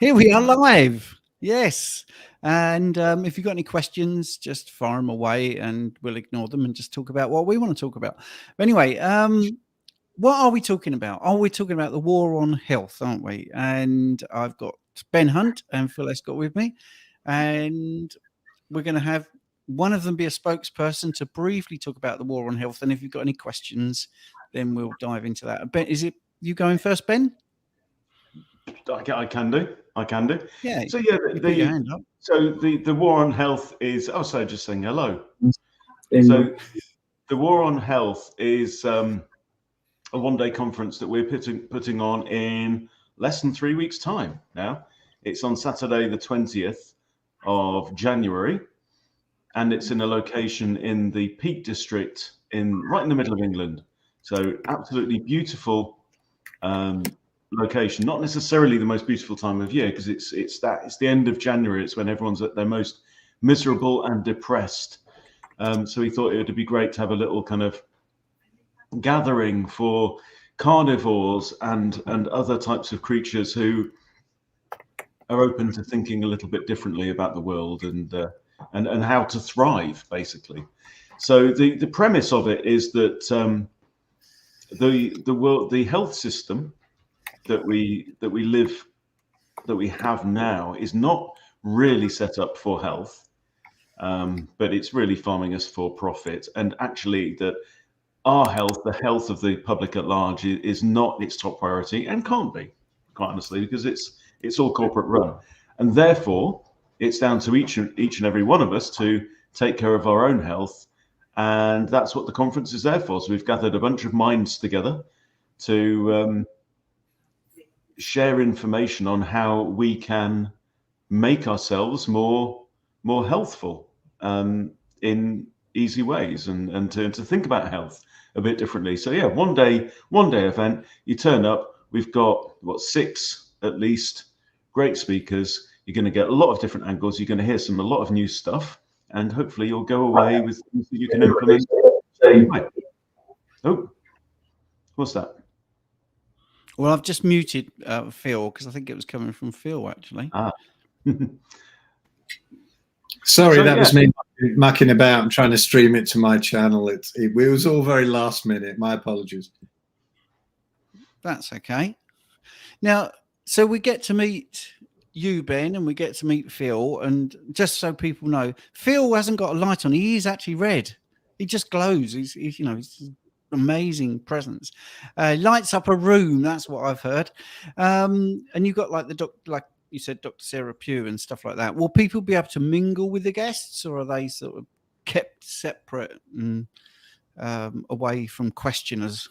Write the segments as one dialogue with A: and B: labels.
A: Here we are live. Yes. And if you've got any questions, just fire them away and we'll ignore them and just talk about what we want to talk about. But anyway, what are we talking about? Oh, we're talking about the war on health, aren't we? And I've got Ben Hunt and Phil Escott with me. And we're going to have one of them be a spokesperson to briefly talk about the war on health. And if you've got any questions, then we'll dive into that. Ben, is it you going first, Ben?
B: I can do.
A: Yeah.
B: So yeah,
A: put your hand up.
B: So the war on health is also just saying hello. So the war on health is a one-day conference that we're putting on in less than 3 weeks' time. Now it's on Saturday, the 20th of January, and it's in a location in the Peak District right in the middle of England. So absolutely beautiful. Location, not necessarily the most beautiful time of year, because it's the end of January. It's when everyone's at their most miserable and depressed. So we thought it would be great to have a little kind of gathering for carnivores and other types of creatures who are open to thinking a little bit differently about the world and how to thrive, basically. So the premise of it is that the health system that we have now is not really set up for health, but it's really farming us for profit. And actually, that our health, the health of the public at large, is not its top priority and can't be, quite honestly, because it's all corporate run, and therefore it's down to each and every one of us to take care of our own health, and that's what the conference is there for. So we've gathered a bunch of minds together to share information on how we can make ourselves more healthful in easy ways, and to think about health a bit differently. So yeah, one day event. You turn up. We've got 6 at least great speakers. You're going to get a lot of different angles. You're going to hear a lot of new stuff, and hopefully you'll go away with things that you can implement. Oh, what's that?
A: Well, I've just muted Phil because I think it was coming from Phil, actually.
C: Sorry, that was me mucking about and trying to stream it to my channel. It was all very last minute. My apologies.
A: That's okay. Now, so we get to meet you, Ben, and we get to meet Phil. And just so people know, Phil hasn't got a light on. He is actually red. He just glows. He's amazing presence, lights up a room. That's what I've heard. And you've got like like you said, Dr. Sarah Pugh and stuff like that. Will people be able to mingle with the guests, or are they sort of kept separate and away from questioners?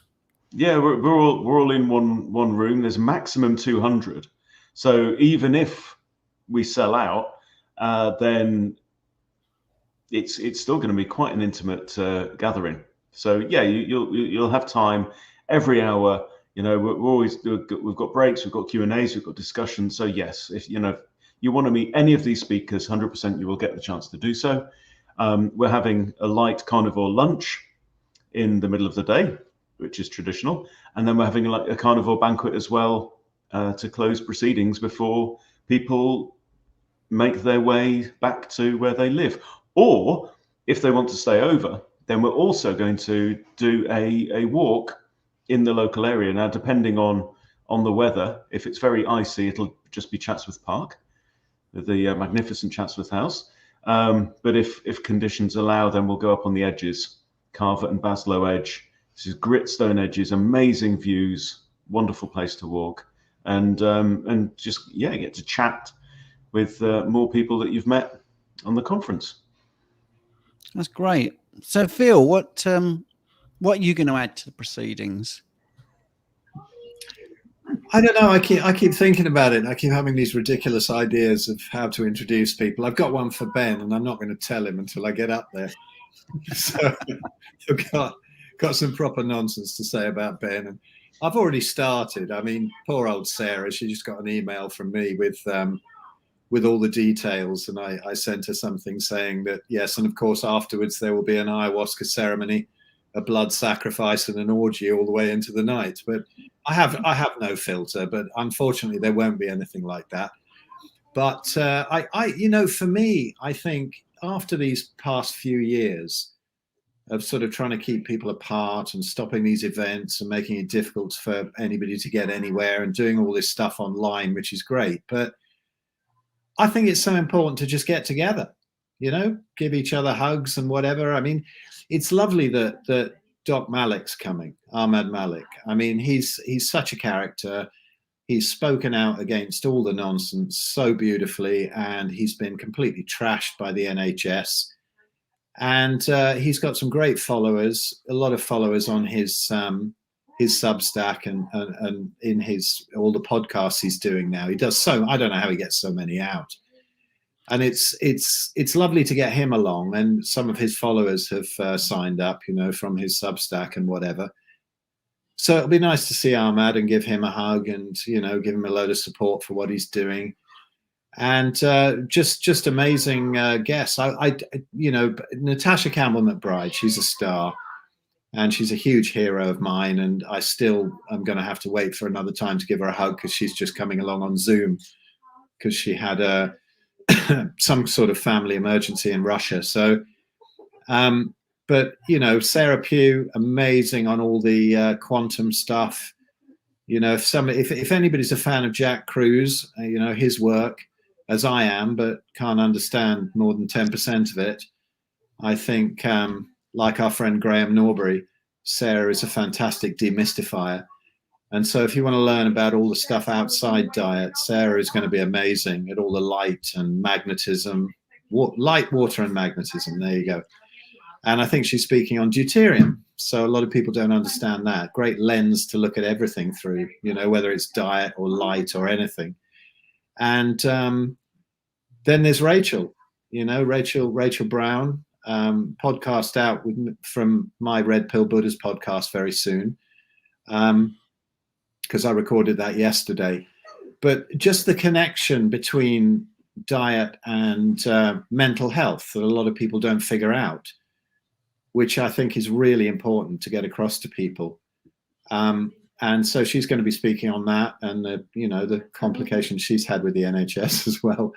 B: Yeah, we're all in one room. There's maximum 200. So even if we sell out, then it's still going to be quite an intimate gathering. So yeah, you'll have time every hour. We've got breaks, we've got Q&As, we've got discussions. So yes, if you want to meet any of these speakers, 100% you will get the chance to do so. We're having a light carnivore lunch in the middle of the day, which is traditional, and then we're having like a carnivore banquet as well to close proceedings before people make their way back to where they live. Or if they want to stay over, then we're also going to do a walk in the local area. Now, depending on the weather, if it's very icy, it'll just be Chatsworth Park, the magnificent Chatsworth House. But if conditions allow, then we'll go up on the edges, Carver and Baslow Edge. This is gritstone edges, amazing views, wonderful place to walk, and just get to chat with more people that you've met on the conference.
A: That's great. So, Phil, what are you going to add to the proceedings?
C: I don't know. I keep thinking about it. I keep having these ridiculous ideas of how to introduce people. I've got one for Ben, and I'm not going to tell him until I get up there. So I've got some proper nonsense to say about Ben, and I've already started. I mean, poor old Sarah. She just got an email from me with all the details, and I sent her something saying that yes, and of course afterwards there will be an ayahuasca ceremony a blood sacrifice and an orgy all the way into the night. But I have no filter, but unfortunately there won't be anything like that. But you know, for me, I think after these past few years of sort of trying to keep people apart and stopping these events and making it difficult for anybody to get anywhere and doing all this stuff online, which is great. But I think it's so important to just get together, you know, give each other hugs and whatever. I mean, it's lovely that Doc Malik's coming, Ahmad Malik. I mean, he's such a character. He's spoken out against all the nonsense so beautifully, and he's been completely trashed by the NHS. And he's got some great followers, a lot of followers on his Substack and in his all the podcasts he's doing now. He does so, I don't know how he gets so many out. And it's lovely to get him along, and some of his followers have signed up, you know, from his Substack and whatever. So it'll be nice to see Ahmad and give him a hug and, you know, give him a load of support for what he's doing. And just amazing guests. I you know, Natasha Campbell McBride, she's a star, and she's a huge hero of mine. And I still am going to have to wait for another time to give her a hug, because she's just coming along on Zoom because she had a some sort of family emergency in Russia. So, but you know, Sarah Pugh, amazing on all the quantum stuff. You know, if anybody's a fan of Jack Kruse, you know, his work, as I am, but can't understand more than 10% of it, I think, like our friend Graham Norbury, Sarah is a fantastic demystifier. And so if you want to learn about all the stuff outside diet, Sarah is going to be amazing at all the light and magnetism, light, water and magnetism. There you go. And I think she's speaking on deuterium. So a lot of people don't understand that. Great lens to look at everything through, you know, whether it's diet or light or anything. And then there's Rachel, you know, Rachel Brown, podcast out from my Red Pill Buddhas podcast very soon, because I recorded that yesterday. But just the connection between diet and mental health that a lot of people don't figure out, which I think is really important to get across to people. And so she's going to be speaking on that, and you know, the complications she's had with the NHS as well,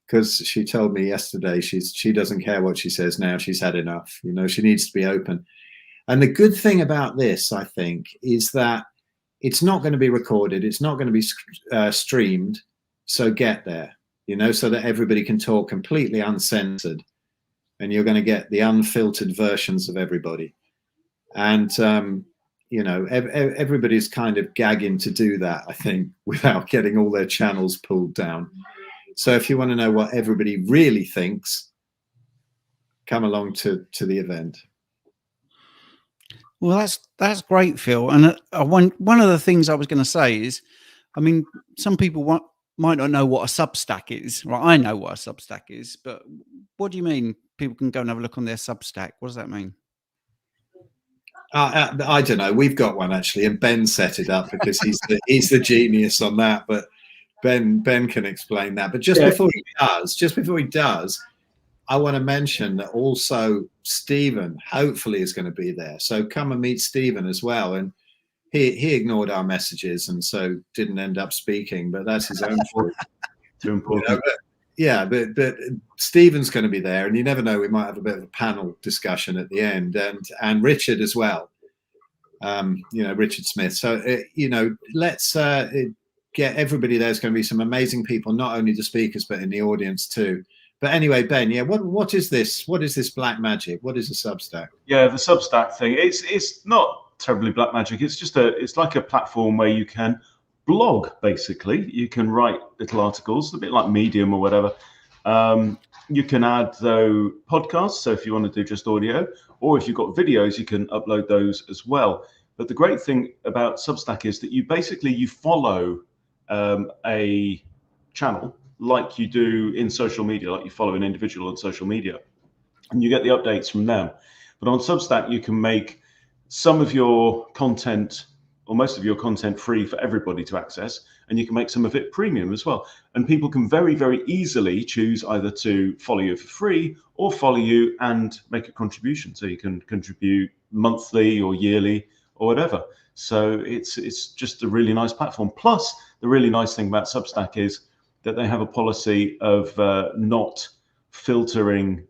C: because she told me yesterday she doesn't care what she says now. She's had enough. You know, she needs to be open. And the good thing about this, I think, is that it's not going to be recorded. It's not going to be streamed. So get there, you know, so that everybody can talk completely uncensored, and you're going to get the unfiltered versions of everybody. And you know, everybody's kind of gagging to do that, I think, without getting all their channels pulled down. So if you want to know what everybody really thinks, come along to the event.
A: Well, that's great, Phil. And one of the things I was going to say is, I mean, some people might not know what a Substack is. Right? I know what a Substack is, but what do you mean people can go and have a look on their Substack? What does that mean?
C: I don't know. We've got one actually, and Ben set it up because he's the genius on that. But Ben can explain that. But just before he does, I want to mention that also Stephen hopefully is going to be there. So come and meet Stephen as well. And he ignored our messages and so didn't end up speaking. But that's his own fault.
B: Too important.
C: You know, but Stephen's going to be there, and you never know, we might have a bit of a panel discussion at the end, and Richard as well. You know, Richard Smith. So you know, let's get everybody. There's going to be some amazing people, not only the speakers but in the audience too. But anyway, Ben, yeah, what is this? What is this black magic? What is a Substack?
B: Yeah, the Substack thing. It's not terribly black magic. It's just it's like a platform where you can blog, basically. You can write little articles, a bit like Medium or whatever. You can add, though, podcasts. So if you want to do just audio, or if you've got videos, you can upload those as well. But the great thing about Substack is that you follow a channel like you do in social media, like you follow an individual on social media, and you get the updates from them. But on Substack, you can make some of your content or most of your content free for everybody to access, and you can make some of it premium as well. And people can very, very easily choose either to follow you for free or follow you and make a contribution. So you can contribute monthly or yearly or whatever. So it's just a really nice platform. Plus, the really nice thing about Substack is that they have a policy of not filtering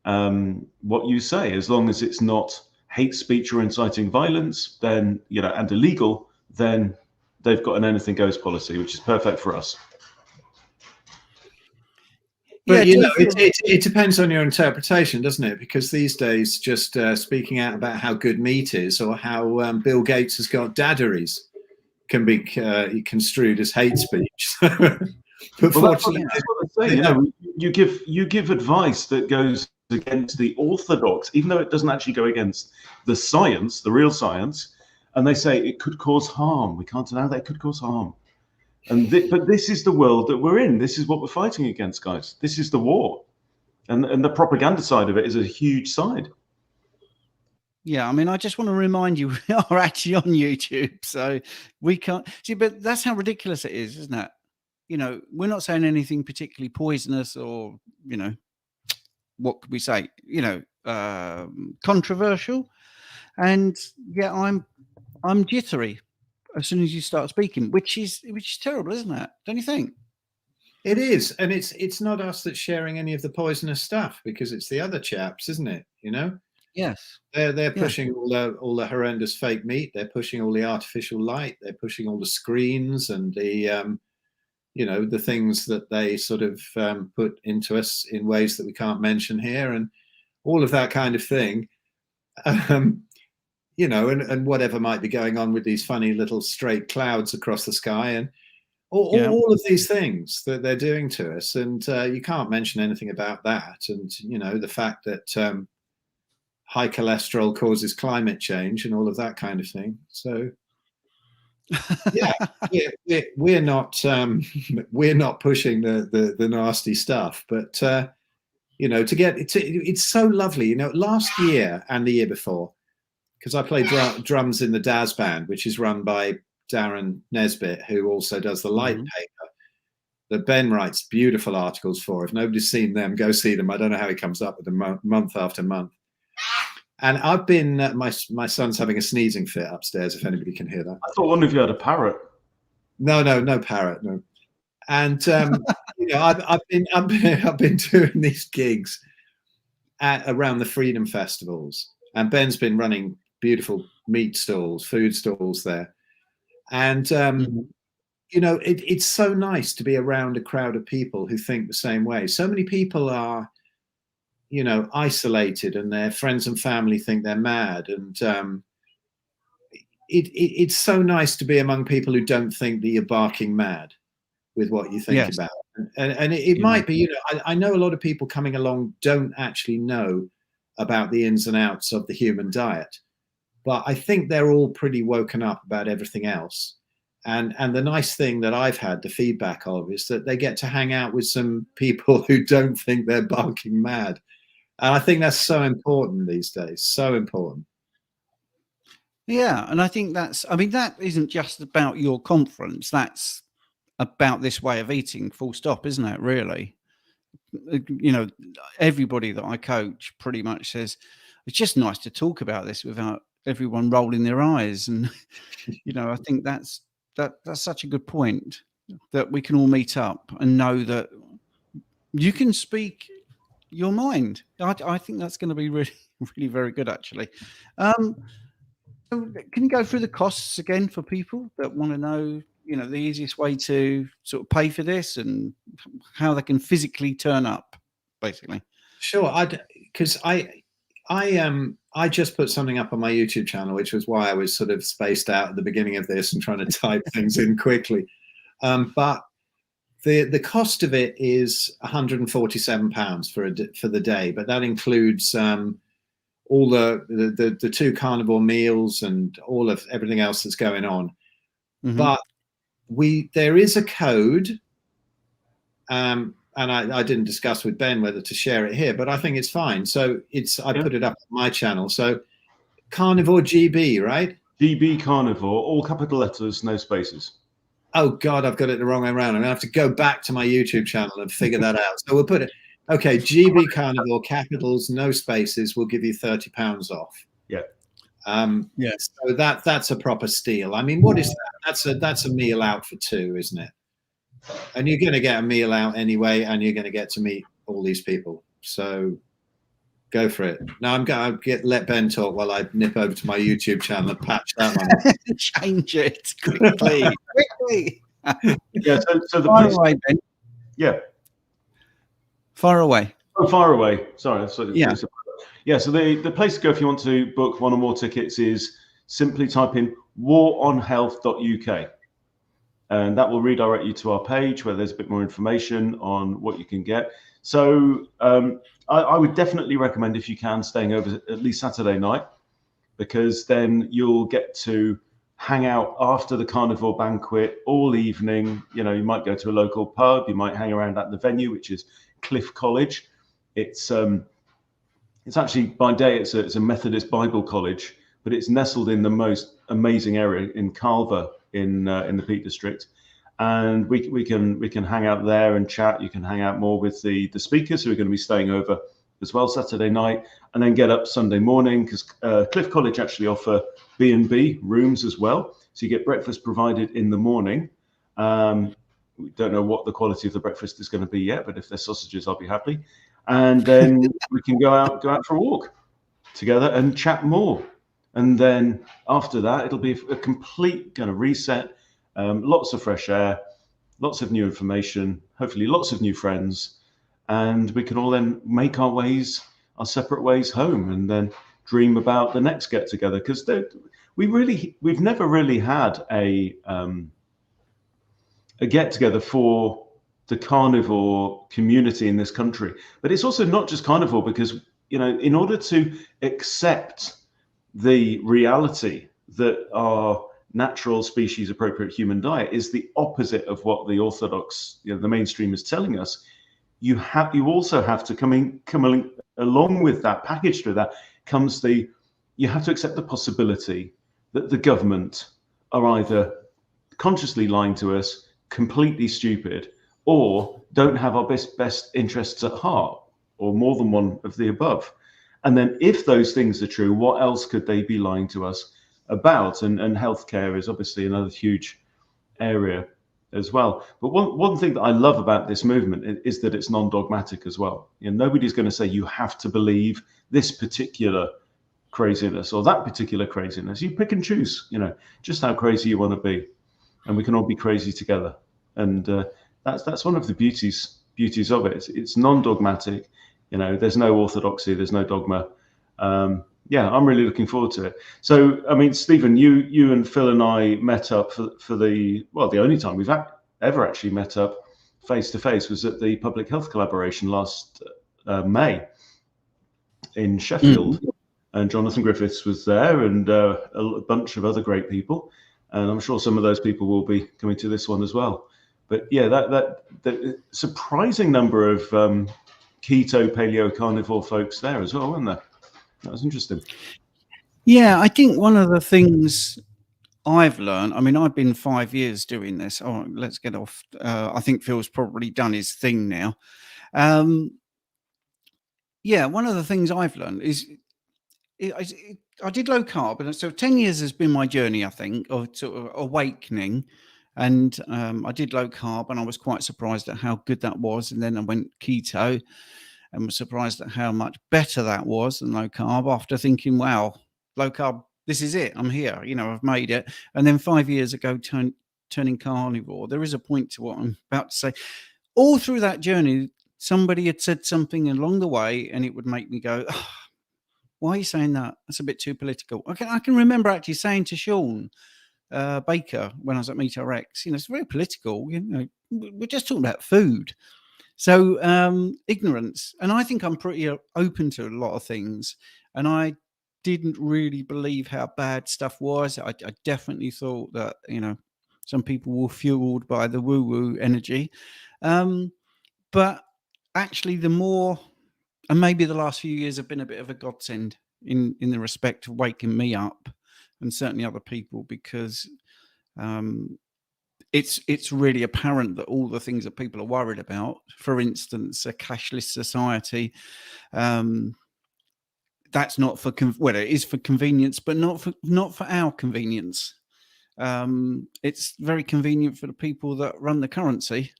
B: what you say, as long as it's not hate speech or inciting violence, then, you know, and illegal, then they've got an anything goes policy, which is perfect for us.
C: But,
A: Yeah,
C: you know, it depends on your interpretation, doesn't it? Because these days, just speaking out about how good meat is, or how Bill Gates has got dadderies, can be construed as hate speech. But fortunately,
B: that's what I say. You know, you give advice that goes against the orthodox, even though it doesn't actually go against the science, the real science, and they say it could cause harm. We can't deny that it could cause harm. And but this is the world that we're in. This is what we're fighting against, guys. This is the war, and the propaganda side of it is a huge side.
A: Yeah, I mean, I just want to remind you, we are actually on YouTube, so we can't see. But that's how ridiculous it is, isn't it? You know, we're not saying anything particularly poisonous, or, you know, what could we say? You know, controversial, and yeah, I'm jittery as soon as you start speaking, which is terrible, isn't it? Don't you think?
C: It is, and it's not us that's sharing any of the poisonous stuff, because it's the other chaps, isn't it? You know.
A: Yes.
C: They're pushing all the horrendous fake meat. They're pushing all the artificial light. They're pushing all the screens and the you know, the things that they sort of put into us in ways that we can't mention here, and all of that kind of thing. You know, and whatever might be going on with these funny little straight clouds across the sky, and all of these things that they're doing to us, and you can't mention anything about that. And, you know, the fact that high cholesterol causes climate change and all of that kind of thing. So yeah, we're not pushing the nasty stuff, but you know, it's so lovely. You know, last year and the year before, because I play drums in the Daz band, which is run by Darren Nesbitt, who also does the Light paper that Ben writes beautiful articles for. If nobody's seen them, go see them. I don't know how he comes up with them month after month. And I've been, my son's having a sneezing fit upstairs, if anybody can hear that.
B: I thought one of you had a parrot.
C: No parrot, no. And you know, I've been doing these gigs around the Freedom Festivals, and Ben's been running beautiful meat stalls, food stalls there, and you know, it's so nice to be around a crowd of people who think the same way. So many people are, you know, isolated, and their friends and family think they're mad, and it's so nice to be among people who don't think that you're barking mad with what you think about. And it might be, you know, I know a lot of people coming along don't actually know about the ins and outs of the human diet, but I think they're all pretty woken up about everything else. And the nice thing that I've had the feedback of is that they get to hang out with some people who don't think they're barking mad. And I think that's so important these days, so important.
A: Yeah, and I think that's, I mean, that isn't just about your conference. That's about this way of eating, full stop, isn't it, really? You know, everybody that I coach pretty much says, it's just nice to talk about this without everyone rolling their eyes. And, you know, I think that's such a good point, that we can all meet up and know that you can speak your mind. I think that's going to be really, really very good, actually. Can you go through the costs again for people that want to know, you know, the easiest way to sort of pay for this and how they can physically turn up, basically?
C: Sure. Because I just put something up on my YouTube channel, which was why I was sort of spaced out at the beginning of this and trying to type things in quickly. But the cost of it is £147 for the day, but that includes all the 2 carnivore meals and all of everything else that's going on. But there is a code, and I didn't discuss with Ben whether to share it here, but I think it's fine. So I put it up on my channel. So Carnivore GB, right?
B: GB Carnivore, all capital letters, no spaces.
C: Oh God, I've got it the wrong way around. I'm gonna have to go back to my YouTube channel and figure that out. So we'll put it. Okay, GB Carnivore, capitals, no spaces, will give you £30 off.
B: Yeah.
A: Yes.
C: So that's a proper steal. I mean, what is that? That's a meal out for two, isn't it? And you're going to get a meal out anyway, and you're going to get to meet all these people. So go for it. Now I'm going to let Ben talk while I nip over to my YouTube channel and patch that one up.
A: Change it quickly. Quickly.
B: Yeah. So the
A: Far
B: place,
A: away, Ben.
B: yeah.
A: Far away.
B: Oh, far away. Sorry.
A: Yeah.
B: Yeah. So the place to go if you want to book one or more tickets is simply type in waronhealth.uk. And that will redirect you to our page where there's a bit more information on what you can get. So I would definitely recommend, if you can, staying over at least Saturday night, because then you'll get to hang out after the carnivore banquet all evening. You know, you might go to a local pub, you might hang around at the venue, which is Cliff College. It's actually, by day, it's a Methodist Bible college, but it's nestled in the most amazing area in Calver in the Peak District, and we can hang out there and chat. You can hang out more with the speakers who are going to be staying over as well Saturday night, and then get up Sunday morning, because Cliff College actually offer B&B rooms as well, so you get breakfast provided in the morning. We don't know what the quality of the breakfast is going to be yet, but if there's sausages, I'll be happy. And then we can go out for a walk together and chat more. And then after that, it'll be a complete kind of reset. Lots of fresh air, lots of new information, hopefully lots of new friends, and we can all then make our separate ways home, and then dream about the next get together. Because we've never really had a get together for the carnivore community in this country. But it's also not just carnivore, because, you know, in order to accept the reality that our natural species appropriate human diet is the opposite of what the orthodox, you know, the mainstream is telling us, you also have to come along with that, packaged with that comes you have to accept the possibility that the government are either consciously lying to us, completely stupid, or don't have our best interests at heart, or more than one of the above. And then if those things are true, what else could they be lying to us about? And healthcare is obviously another huge area as well. But one thing that I love about this movement is that it's non-dogmatic as well. You know, nobody's going to say you have to believe this particular craziness or that particular craziness. You pick and choose, you know, just how crazy you want to be, and we can all be crazy together. And that's one of the beauties of it. It's non-dogmatic. You know, there's no orthodoxy, there's no dogma. Yeah, I'm really looking forward to it. So, I mean, Stephen, you and Phil and I met up for the only time we've ever actually met up face to face was at the Public Health Collaboration last May in Sheffield. And Jonathan Griffiths was there, and a bunch of other great people. And I'm sure some of those people will be coming to this one as well. But yeah, that surprising number of keto, paleo, carnivore folks there as well, wasn't there? That was interesting.
A: Yeah, I think one of the things I've learned, I mean, I've been 5 years doing this. Oh, let's get off. I think Phil's probably done his thing now. Yeah, one of the things I've learned is I did low carb, and so 10 years has been my journey, I think, of sort of awakening. And I did low carb, and I was quite surprised at how good that was. And then I went keto, and was surprised at how much better that was than low carb, after thinking, wow, low carb, this is it. I'm here. You know, I've made it. And then 5 years ago, turning carnivore. There is a point to what I'm about to say. All through that journey, somebody had said something along the way, and it would make me go, oh, why are you saying that? That's a bit too political. I can remember actually saying to Sean Baker when I was at MeatRx, you know, it's very political. You know, we're just talking about food. So ignorance. And I think I'm pretty open to a lot of things. And I didn't really believe how bad stuff was. I definitely thought that, you know, some people were fueled by the woo-woo energy. But actually the more, and maybe the last few years have been a bit of a godsend in the respect of waking me up, and certainly other people, because it's really apparent that all the things that people are worried about, for instance, a cashless society, that's not for well, it is for convenience, but not for our convenience. It's very convenient for the people that run the currency,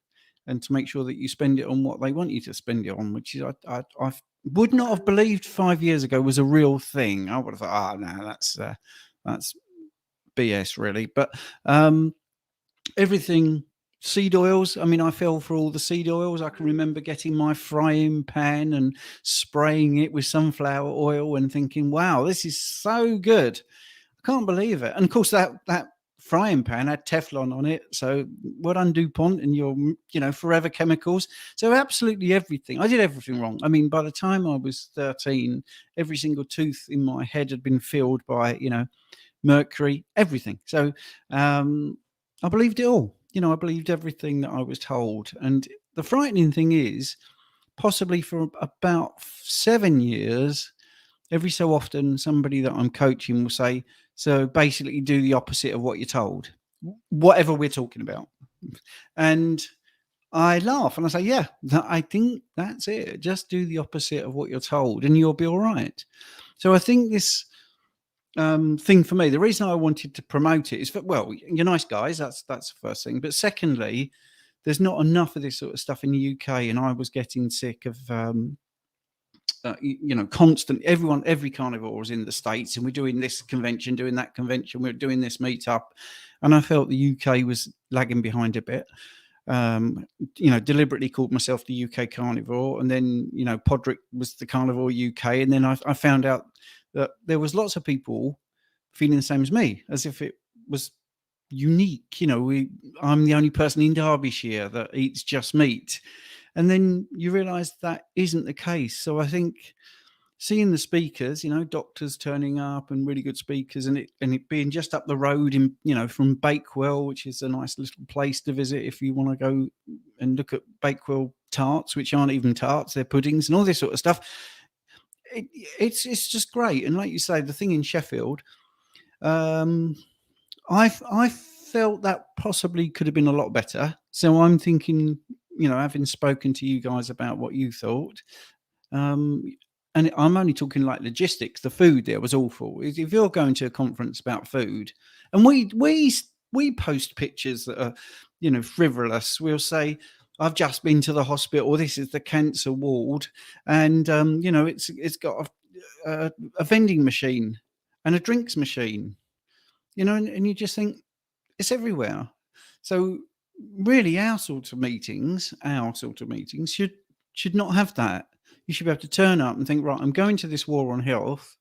A: and to make sure that you spend it on what they want you to spend it on, which is I would not have believed 5 years ago was a real thing. I would have thought, no, that's BS, really. But everything. Seed oils. I mean, I fell for all the seed oils. I can remember getting my frying pan and spraying it with sunflower oil and thinking, wow, this is so good. I can't believe it. And of course, that frying pan had Teflon on it. So well done, DuPont, and your, forever chemicals. So absolutely everything. I did everything wrong. I mean, by the time I was 13, every single tooth in my head had been filled by, mercury, everything. So I believed it all. I believed everything that I was told. And the frightening thing is, possibly for about 7 years, every so often, somebody that I'm coaching will say, so basically do the opposite of what you're told, whatever we're talking about. And I laugh and I say, yeah, I think that's it. Just do the opposite of what you're told and you'll be all right. So I think this thing for me, the reason I wanted to promote it is well, you're nice guys. That's the first thing. But secondly, there's not enough of this sort of stuff in the UK, and I was getting sick of, constant. Every carnivore was in the States, and we're doing this convention, doing that convention, we're doing this meetup, and I felt the UK was lagging behind a bit. Deliberately called myself the UK Carnivore, and then Podrick was the Carnivore UK, and then I found out that there was lots of people feeling the same as me, as if it was unique. I'm the only person in Derbyshire that eats just meat. And then you realize that isn't the case. So I think seeing the speakers, doctors turning up and really good speakers, and it being just up the road from Bakewell, which is a nice little place to visit if you want to go and look at Bakewell tarts, which aren't even tarts, they're puddings and all this sort of stuff. It's just great. And like you say, the thing in Sheffield, I felt that possibly could have been a lot better. So I'm thinking, having spoken to you guys about what you thought, and I'm only talking like logistics. The food there was awful. If you're going to a conference about food, and we post pictures that are, frivolous, we'll say, I've just been to the hospital, or this is the cancer ward, and it's got a vending machine and a drinks machine, and you just think it's everywhere. So really, our sort of meetings should not have that. You should be able to turn up and think, right, I'm going to this war on health.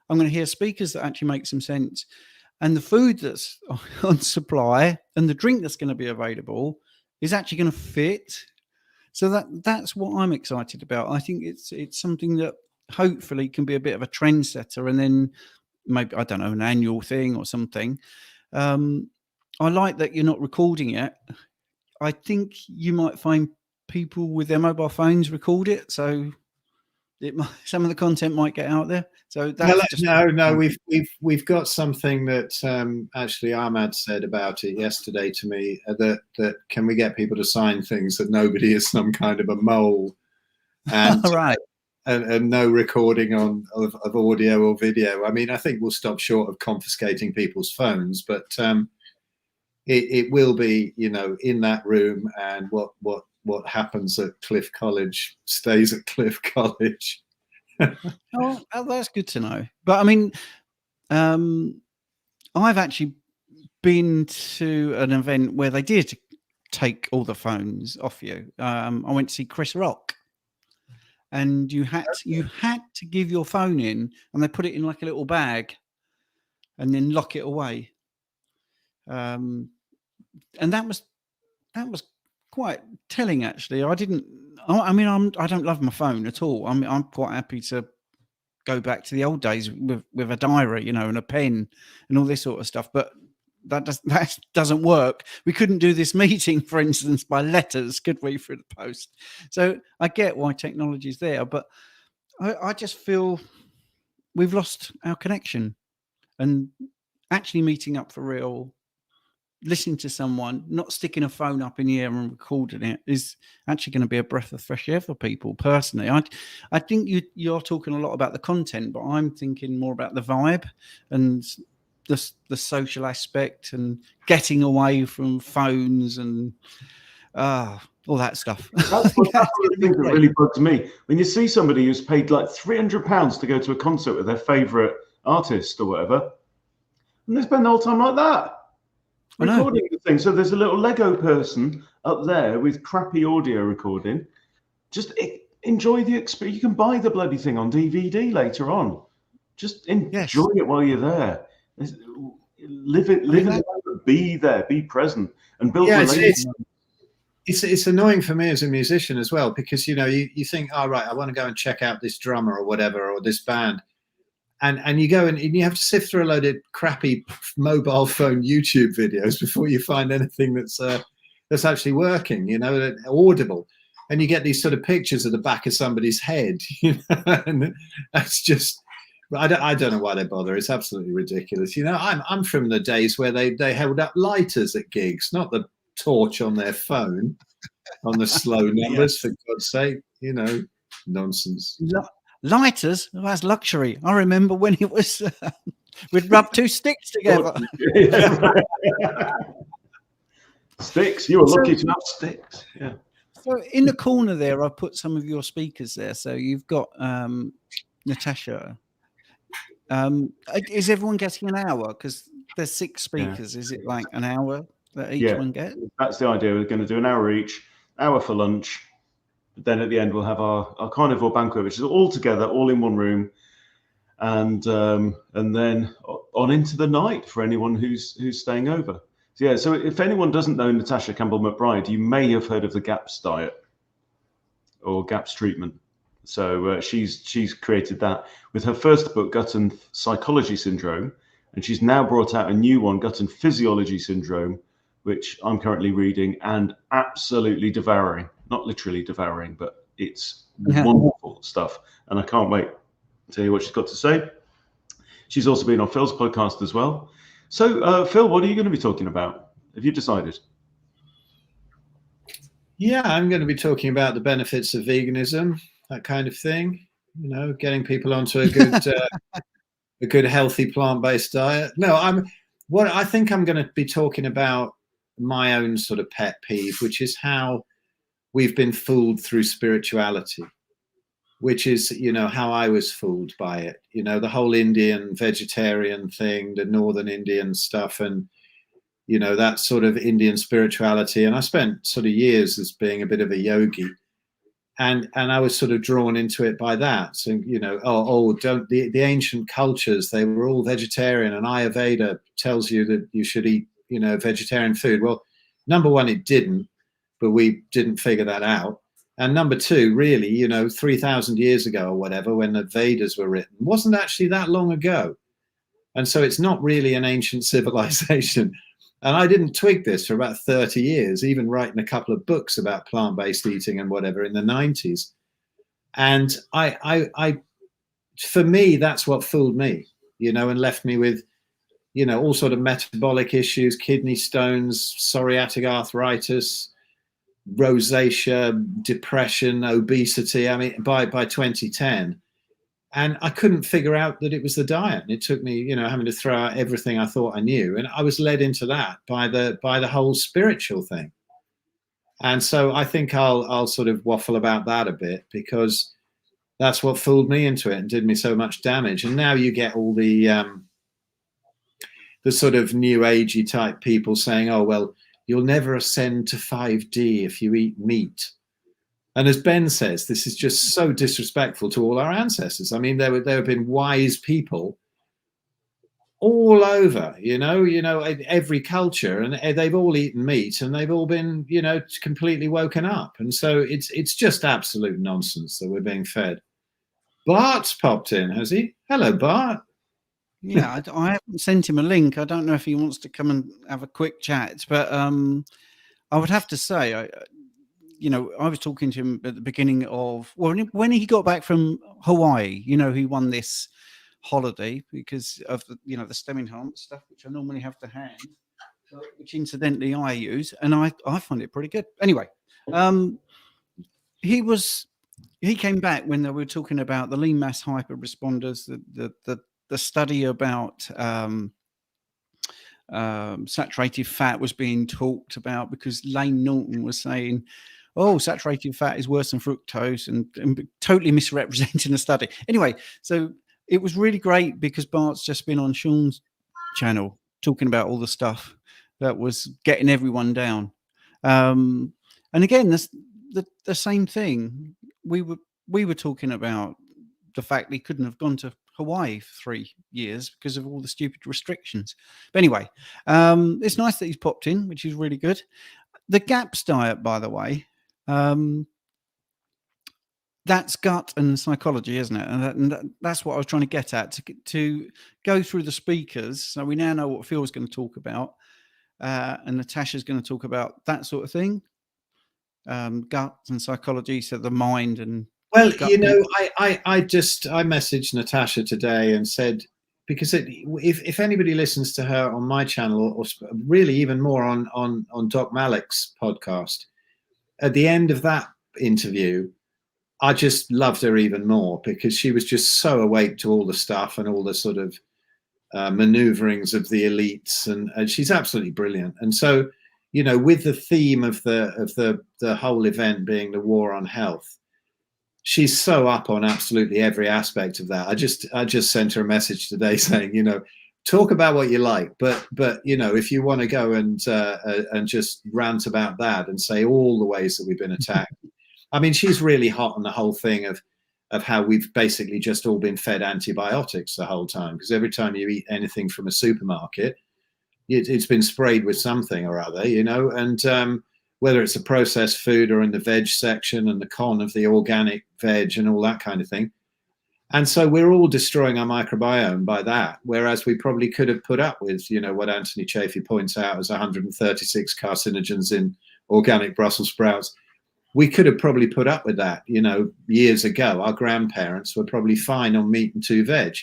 A: I'm going to hear speakers that actually make some sense, and the food that's on supply and the drink that's going to be available is actually going to fit. So that's what I'm excited about. I think it's something that hopefully can be a bit of a trendsetter, and then maybe, I don't know, an annual thing or something. I like that you're not recording it. I think you might find people with their mobile phones record it, so some of the content might get out there. So that's
C: no. We've got something that actually Ahmad said about it yesterday to me. That can we get people to sign things that nobody is some kind of a mole, and
A: right,
C: and no recording of audio or video. I mean, I think we'll stop short of confiscating people's phones, but it will be, in that room, and what happens at Cliff College stays at Cliff College.
A: Oh, that's good to know. But I mean, I've actually been to an event where they did take all the phones off you. I went to see Chris Rock, and you had to give your phone in, and they put it in like a little bag, and then lock it away. And that was quite telling, actually. I don't love my phone at all. I'm quite happy to go back to the old days with a diary, and a pen and all this sort of stuff. But that doesn't work. We couldn't do this meeting, for instance, by letters, could we, through the post? So I get why technology is there, but I just feel we've lost our connection, and actually meeting up for real listening to someone, not sticking a phone up in the air and recording it, is actually going to be a breath of fresh air for people. Personally, I think you're talking a lot about the content, but I'm thinking more about the vibe and the social aspect and getting away from phones and all that stuff.
B: That's one of the things that really bugs me. When you see somebody who's paid like £300 to go to a concert with their favourite artist or whatever, and they spend the whole time like that, recording the thing. So there's a little Lego person up there with crappy audio recording. Just enjoy the experience. You can buy the bloody thing on DVD later on. Just enjoy it while you're there. Live it, be there, be present, and build relationships.
C: It's annoying for me as a musician as well, because you think, oh right, I want to go and check out this drummer or whatever, or this band, and you go and you have to sift through a load of crappy mobile phone YouTube videos before you find anything that's actually working, audible, and you get these sort of pictures of the back of somebody's head, and that's just. I don't know why they bother. It's absolutely ridiculous. I'm from the days where they held up lighters at gigs, not the torch on their phone on the slow numbers. For God's sake, nonsense.
A: Lighters, that's luxury. I remember when it was we'd rub two sticks together.
B: Sticks, you were lucky to have sticks. Yeah.
A: So in the corner there, I've put some of your speakers there. So you've got Natasha. Is everyone getting an hour? Because there's 6 speakers. Yeah. Is it like an hour that each one gets?
B: That's the idea. We're going to do an hour each, hour for lunch. But then at the end, we'll have our carnivore banquet, which is all together, all in one room, and then on into the night for anyone who's staying over. So if anyone doesn't know Natasha Campbell McBride, you may have heard of the GAPS diet or GAPS treatment. So she's created that with her first book, Gut and Psychology Syndrome, and she's now brought out a new one, Gut and Physiology Syndrome, which I'm currently reading and absolutely devouring. Not literally devouring, but it's wonderful stuff, and I can't wait to hear what she's got to say. She's also been on Phil's podcast as well. So, Phil, what are you going to be talking about? Have you decided?
C: Yeah, I'm going to be talking about the benefits of veganism, that kind of thing. Getting people onto a good healthy plant-based diet. No, I think I'm going to be talking about my own sort of pet peeve, which is how we've been fooled through spirituality, which is, how I was fooled by it. The whole Indian vegetarian thing, the Northern Indian stuff, and, that sort of Indian spirituality. And I spent sort of years as being a bit of a yogi. And I was sort of drawn into it by that. So, don't the ancient cultures, they were all vegetarian, and Ayurveda tells you that you should eat, vegetarian food. Well, number one, it didn't, but we didn't figure that out. And number two, really, 3,000 years ago or whatever, when the Vedas were written, wasn't actually that long ago. And so it's not really an ancient civilization. And I didn't twig this for about 30 years, even writing a couple of books about plant-based eating and whatever in the 90s. And for me, that's what fooled me, and left me with, all sort of metabolic issues, kidney stones, psoriatic arthritis, rosacea, depression, obesity. I mean, by 2010. And I couldn't figure out that it was the diet. It took me, having to throw out everything I thought I knew. And I was led into that by the whole spiritual thing. And so I think I'll sort of waffle about that a bit, because that's what fooled me into it and did me so much damage. And now you get all the sort of new agey type people saying, oh, well, you'll never ascend to 5D if you eat meat. And as Ben says, this is just so disrespectful to all our ancestors. I mean, there have been wise people all over, every culture, and they've all eaten meat, and they've all been, completely woken up. And so it's just absolute nonsense that we're being fed. Bart's popped in, has he? Hello, Bart.
A: Yeah, I haven't sent him a link. I don't know if he wants to come and have a quick chat, but I would have to say, I was talking to him at the beginning of, when he got back from Hawaii, he won this holiday because of the, the stem enhanced stuff, which I normally have to hand. which incidentally I use, and I find it pretty good. Anyway, he came back when they were talking about the lean mass hyper responders, the study about saturated fat was being talked about, because Lane Norton was saying, oh, saturated fat is worse than fructose, and totally misrepresenting the study. Anyway, so it was really great because Bart's just been on Sean's channel talking about all the stuff that was getting everyone down. And again, the same thing. We were talking about the fact he couldn't have gone to Hawaii for 3 years because of all the stupid restrictions. But anyway, it's nice that he's popped in, which is really good. The GAPS diet, by the way, that's gut and psychology, isn't it? And that's what I was trying to get at, to go through the speakers. So we now know what Phil's going to talk about, and Natasha's going to talk about that sort of thing, gut and psychology, so the mind and.
C: Well, you know, I messaged Natasha today and said, because if anybody listens to her on my channel, or really even more on Doc Malik's podcast, at the end of that interview, I just loved her even more, because she was just so awake to all the stuff and all the sort of maneuverings of the elites, and she's absolutely brilliant. And so, you know, with the theme of the whole event being the war on health, she's so up on absolutely every aspect of that. I just sent her a message today saying, you know, talk about what you like, but you know, if you want to go and just rant about that and say all the ways that we've been attacked. I mean, she's really hot on the whole thing of how we've basically just all been fed antibiotics the whole time, because every time you eat anything from a supermarket, it's been sprayed with something or other, you know, and whether it's a processed food or in the veg section and the con of the organic veg and all that kind of thing. And so we're all destroying our microbiome by that, whereas we probably could have put up with, you know, what Anthony Chaffee points out as 136 carcinogens in organic Brussels sprouts. We could have probably put up with that, you know, years ago. Our grandparents were probably fine on meat and 2 veg.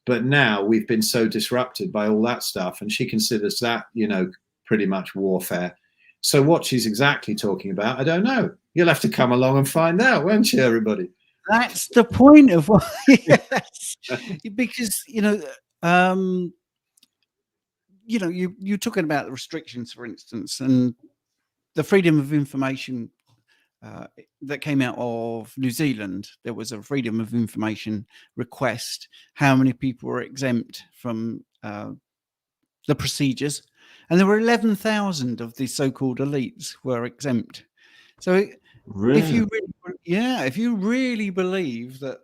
C: But now we've been so disrupted by all that stuff, and she considers that, you know, pretty much warfare. So what she's exactly talking about, I don't know. You'll have to come along and find out, won't you, everybody?
A: That's the point of what, yes. Because, you know, you're talking about the restrictions, for instance, and the freedom of information that came out of New Zealand. There was a freedom of information request, how many people were exempt from the procedures. And there were 11,000 of the so-called elites were exempt. So
B: really?
A: if you really believe that,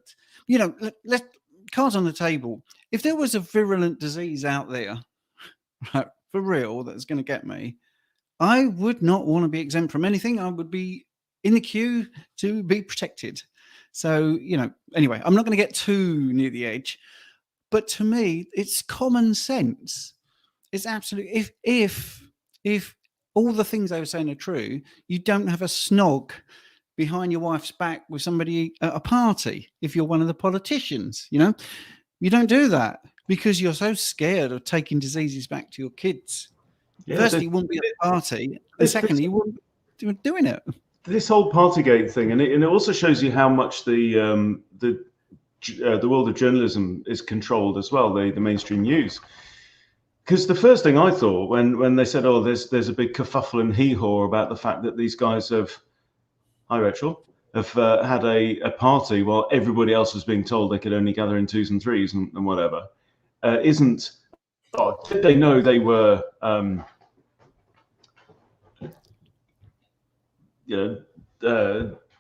A: you know, let's cards on the table. If there was a virulent disease out there, right, for real, that's going to get me, I would not want to be exempt from anything. I would be in the queue to be protected. So, you know, anyway, I'm not going to get too near the edge, but to me, it's common sense. It's absolutely, if all the things they were saying are true, you don't have a snog behind your wife's back with somebody at a party. If you're one of the politicians, you know, you don't do that because you're so scared of taking diseases back to your kids. Yeah, firstly, you wouldn't be at the party, and secondly, you wouldn't be doing it.
B: This whole Partygate thing, and it also shows you how much the world of journalism is controlled as well, the mainstream news. Because the first thing I thought when they said, "Oh, there's a big kerfuffle and hee-haw about the fact that these guys have," hi Rachel, have had a party while everybody else was being told they could only gather in 2s and 3s and whatever, isn't. Oh, did they know they were,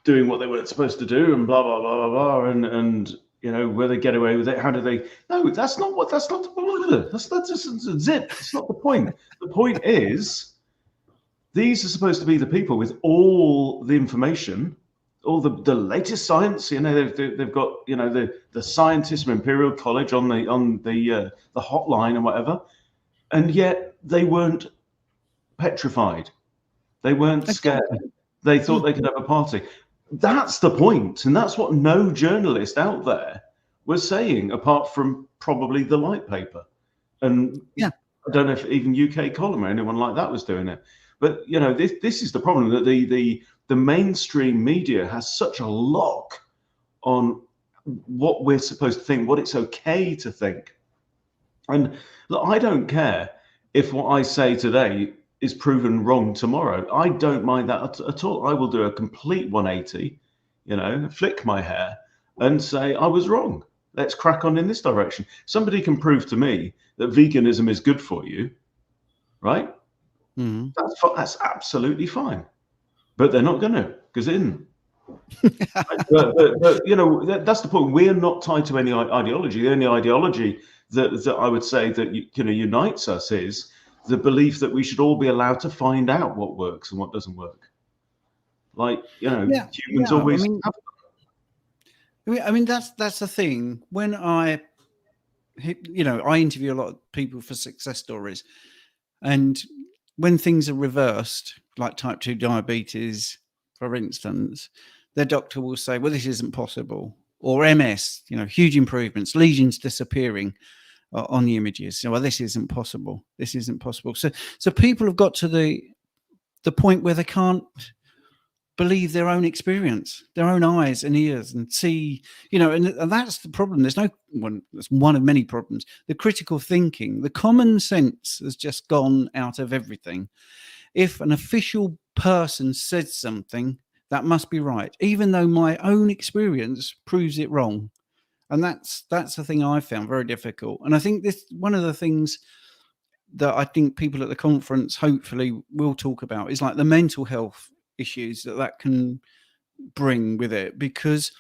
B: doing what they weren't supposed to do and blah blah blah blah blah, and you know, where they get away with it? How do they? No, that's not just zip. It's not the point. The point is, these are supposed to be the people with all the information, all the latest science. You know, they've got, you know, the scientists from Imperial College on the hotline and whatever, and yet they weren't petrified. They weren't scared. They thought they could have a party. That's the point, and that's what no journalist out there was saying, apart from probably the light paper. And
A: yeah,
B: I don't know if even UK Column or anyone like that was doing it. But you know, this is the problem, that the mainstream media has such a lock on what we're supposed to think, what it's okay to think. And look, I don't care if what I say today is proven wrong tomorrow. I don't mind that at all. I will do a complete 180, you know, flick my hair and say I was wrong. Let's crack on in this direction. Somebody can prove to me that veganism is good for you, right?
A: Mm-hmm.
B: That's absolutely fine. But they're not going to, because it isn't. but you know, that's the point. We're not tied to any ideology. The only ideology that I would say that you know unites us is the belief that we should all be allowed to find out what works and what doesn't work. Like, you know, humans always have.
A: I mean that's the thing. When I interview a lot of people for success stories, and when things are reversed, like type 2 diabetes, for instance, their doctor will say, well, this isn't possible. Or MS, you know, huge improvements, lesions disappearing on the images. So, well, this isn't possible. This isn't possible. So people have got to the point where they can't believe their own experience, their own eyes and ears, and see, you know, and that's the problem. There's no one. That's one of many problems. The critical thinking, the common sense has just gone out of everything. If an official person says something, that must be right, even though my own experience proves it wrong. And that's the thing I found very difficult. And I think this one of the things that I think people at the conference hopefully will talk about is like the mental health issues that can bring with it. Because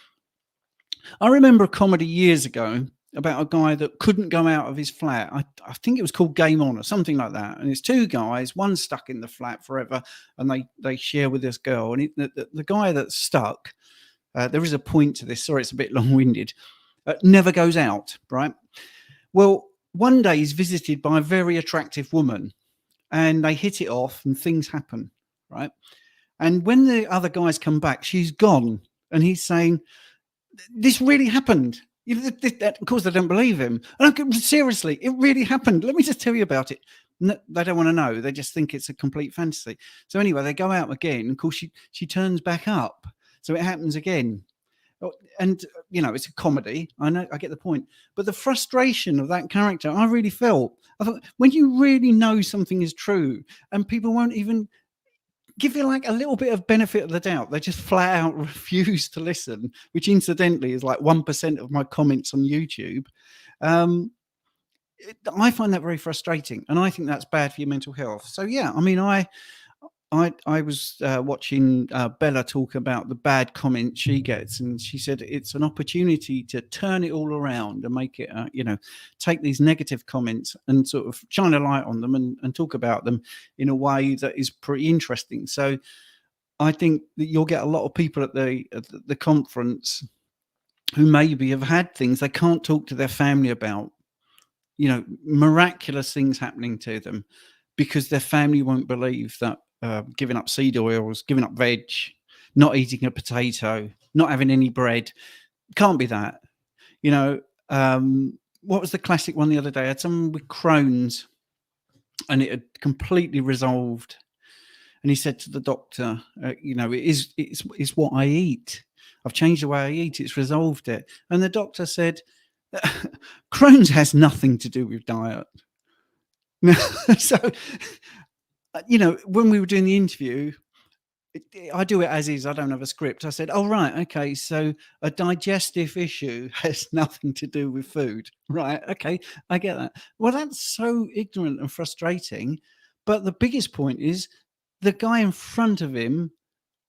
A: I remember a comedy years ago about a guy that couldn't go out of his flat. I think it was called Game On or something like that. And it's two guys, one stuck in the flat forever, and they share with this girl. And the guy that's stuck, there is a point to this. Sorry, it's a bit long-winded. Never goes out, right? Well, one day he's visited by a very attractive woman, and they hit it off, and things happen, right? And when the other guys come back, she's gone, and he's saying, "This really happened." Of course, they don't believe him. And seriously, it really happened. Let me just tell you about it. No, they don't want to know. They just think it's a complete fantasy. So anyway, they go out again. And of course, she turns back up. So it happens again. And, you know, it's a comedy. I know, I get the point. But the frustration of that character, I really felt. I thought, when you really know something is true and people won't even give you like a little bit of benefit of the doubt, they just flat out refuse to listen, which incidentally is like 1% of my comments on YouTube. I find that very frustrating, and I think that's bad for your mental health. So yeah, I mean, I was watching Bella talk about the bad comments she gets, and she said it's an opportunity to turn it all around and make it, you know, take these negative comments and sort of shine a light on them and talk about them in a way that is pretty interesting. So I think that you'll get a lot of people at the conference who maybe have had things they can't talk to their family about, you know, miraculous things happening to them because their family won't believe that. Giving up seed oils, giving up veg, not eating a potato, not having any bread. Can't be that. You know, what was the classic one the other day? I had someone with Crohn's and it had completely resolved. And he said to the doctor, you know, it's what I eat. I've changed the way I eat. It's resolved it. And the doctor said, Crohn's has nothing to do with diet. So, you know, when we were doing the interview, I do it as is. I don't have a script. I said, oh, right. Okay. So a digestive issue has nothing to do with food. Right. Okay. I get that. Well, that's so ignorant and frustrating. But the biggest point is the guy in front of him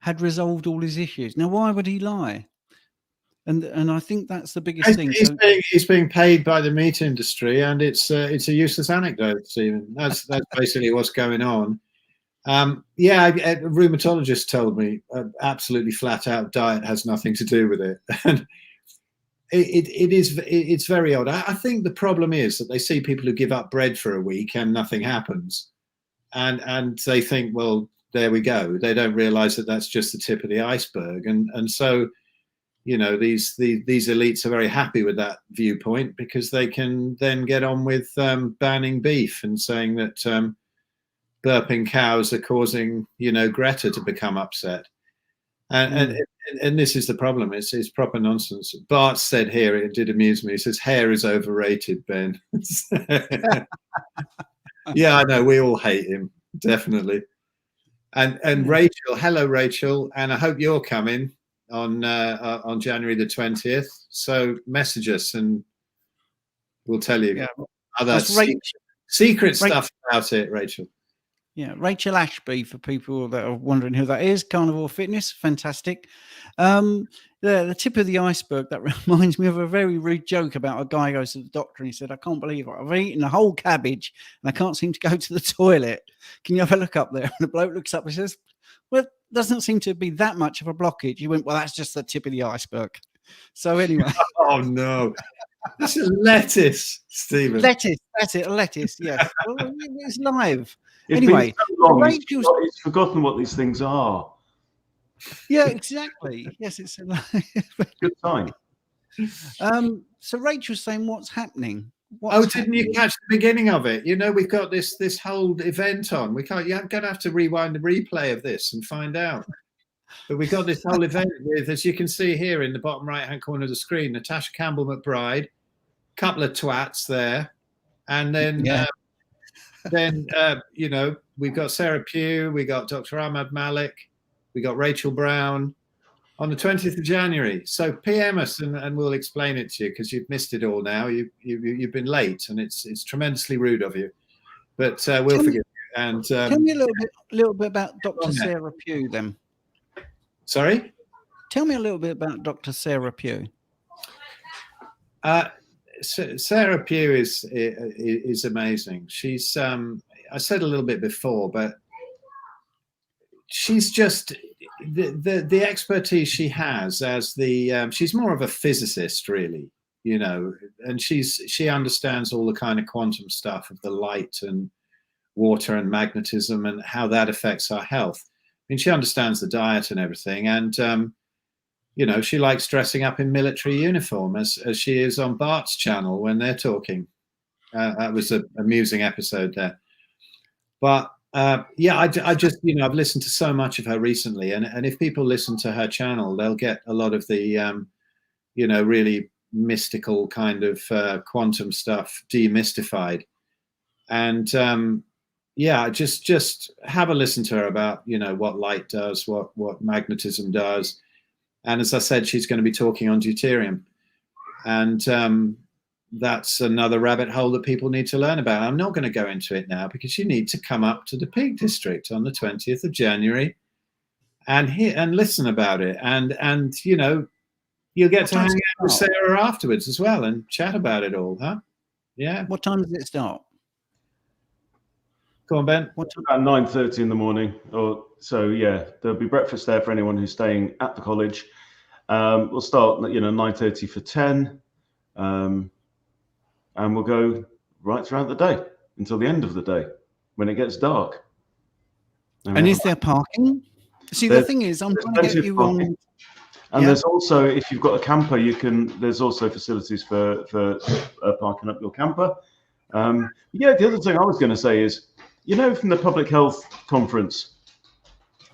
A: had resolved all his issues. Now, why would he lie? And I think that's the biggest thing.
C: He's being paid by the meat industry, and it's a useless anecdote, Stephen. That's basically what's going on. Yeah, a rheumatologist told me absolutely flat out, diet has nothing to do with it, and it's very odd. I think the problem is that they see people who give up bread for a week and nothing happens, and they think, well, there we go. They don't realise that that's just the tip of the iceberg, and so. you know, these elites are very happy with that viewpoint because they can then get on with banning beef and saying that burping cows are causing, you know, Greta to become upset. And this is the problem. It's proper nonsense. Bart said here, it did amuse me. He says, hair is overrated, Ben. Yeah, I know. We all hate him, definitely. And Rachel, hello, Rachel. And I hope you're coming on January the 20th. So message us and we'll tell you other secret stuff about it, Rachel.
A: Yeah, Rachel Ashby, for people that are wondering who that is. Carnivore Fitness, fantastic. The tip of the iceberg, that reminds me of a very rude joke about a guy who goes to the doctor and he said, I can't believe it. I've eaten a whole cabbage and I can't seem to go to the toilet. Can you have a look up there? And the bloke looks up and says, well, it doesn't seem to be that much of a blockage. He went, well, that's just the tip of the iceberg. So anyway.
C: Oh, no. This is lettuce, Stephen.
A: Lettuce, that's it, lettuce, yes. Well, it's live.
B: It's
A: anyway,
B: been so long, he's forgotten what these things are.
A: Yeah, exactly. Yes, it's a
B: good time.
A: So Rachel's saying, what's happening?
C: Didn't you catch the beginning of it? You know, we've got this whole event on. You're going to have to rewind the replay of this and find out. But we got this whole event with, as you can see here in the bottom right-hand corner of the screen, Natasha Campbell McBride, couple of twats there, and then you know, we've got Sarah Pugh, we got Dr. Ahmad Malik, we got Rachel Brown on the 20th of January. So PM us and we'll explain it to you because you've missed it all now. You've been late and it's tremendously rude of you, but we'll forgive you. And
A: tell me a little bit about Dr. Sarah Pugh then.
C: Sorry?
A: Tell me a little bit about Dr. Sarah Pugh.
C: Sarah Pugh is amazing. She's I said a little bit before, but she's just the expertise she has as she's more of a physicist, really, you know, and she understands all the kind of quantum stuff of the light and water and magnetism and how that affects our health. I mean, she understands the diet and everything, and you know, she likes dressing up in military uniform as she is on Bart's channel when they're talking. That was an amusing episode there. But yeah, I just, you know, I've listened to so much of her recently, and if people listen to her channel, they'll get a lot of the, you know, really mystical kind of quantum stuff demystified. And yeah, just have a listen to her about, you know, what light does, what magnetism does. And as I said, she's going to be talking on deuterium. And that's another rabbit hole that people need to learn about. I'm not going to go into it now because you need to come up to the Peak District on the 20th of January and hear and listen about it. And you know, you'll get to hang out with Sarah afterwards as well and chat about it all, huh? Yeah.
A: What time does it start?
C: Go on, Ben.
B: What time? About 9:30 in the morning. Or so, yeah. There'll be breakfast there for anyone who's staying at the college. We'll start, you know, 9:30 for 10, and we'll go right throughout the day until the end of the day when it gets dark.
A: And is there parking? See, the thing is, I'm trying to get you on.
B: And there's also, if you've got a camper, there's also facilities for parking up your camper. Yeah, the other thing I was going to say is, you know, from the public health conference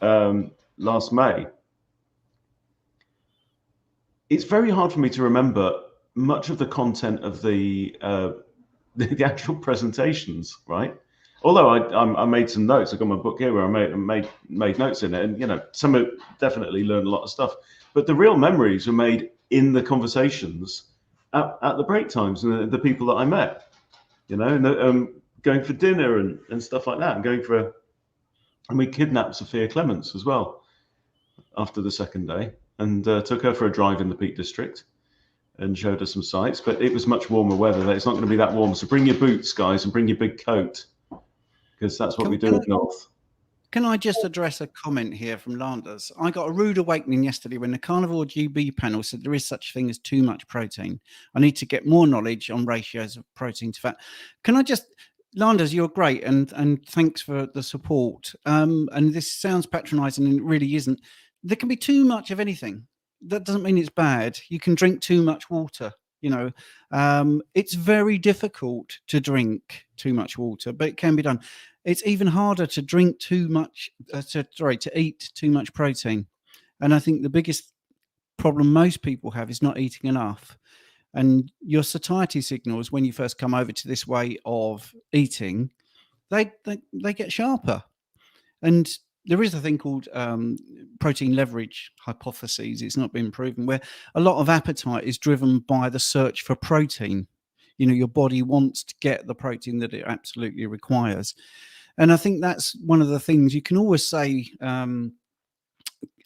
B: last May, it's very hard for me to remember much of the content of the actual presentations, right? Although I made some notes. I got my book here where I made notes in it, and you know, some of definitely learned a lot of stuff. But the real memories were made in the conversations at the break times and the people that I met, you know, and going for dinner and stuff like that, and we kidnapped Sophia Clements as well after the second day and took her for a drive in the Peak District and showed her some sights. But it was much warmer weather. It's not going to be that warm, so bring your boots, guys, and bring your big coat, because that's what we do up north.
A: Can I just address a comment here from Landers? I got a rude awakening yesterday when the Carnivore GB panel said there is such thing as too much protein. I need to get more knowledge on ratios of protein to fat. Can I just, Landers, you're great, and thanks for the support. And this sounds patronizing, and it really isn't. There can be too much of anything. that doesn't mean it's bad. You can drink too much water. It's very difficult to drink too much water, but it can be done. It's even harder to drink too much, to eat too much protein. And I think the biggest problem most people have is not eating enough. And your satiety signals, when you first come over to this way of eating, they get sharper. And there is a thing called protein leverage hypotheses. It's not been proven, where a lot of appetite is driven by the search for protein. Your body wants to get the protein that it absolutely requires. And I think that's one of the things you can always say,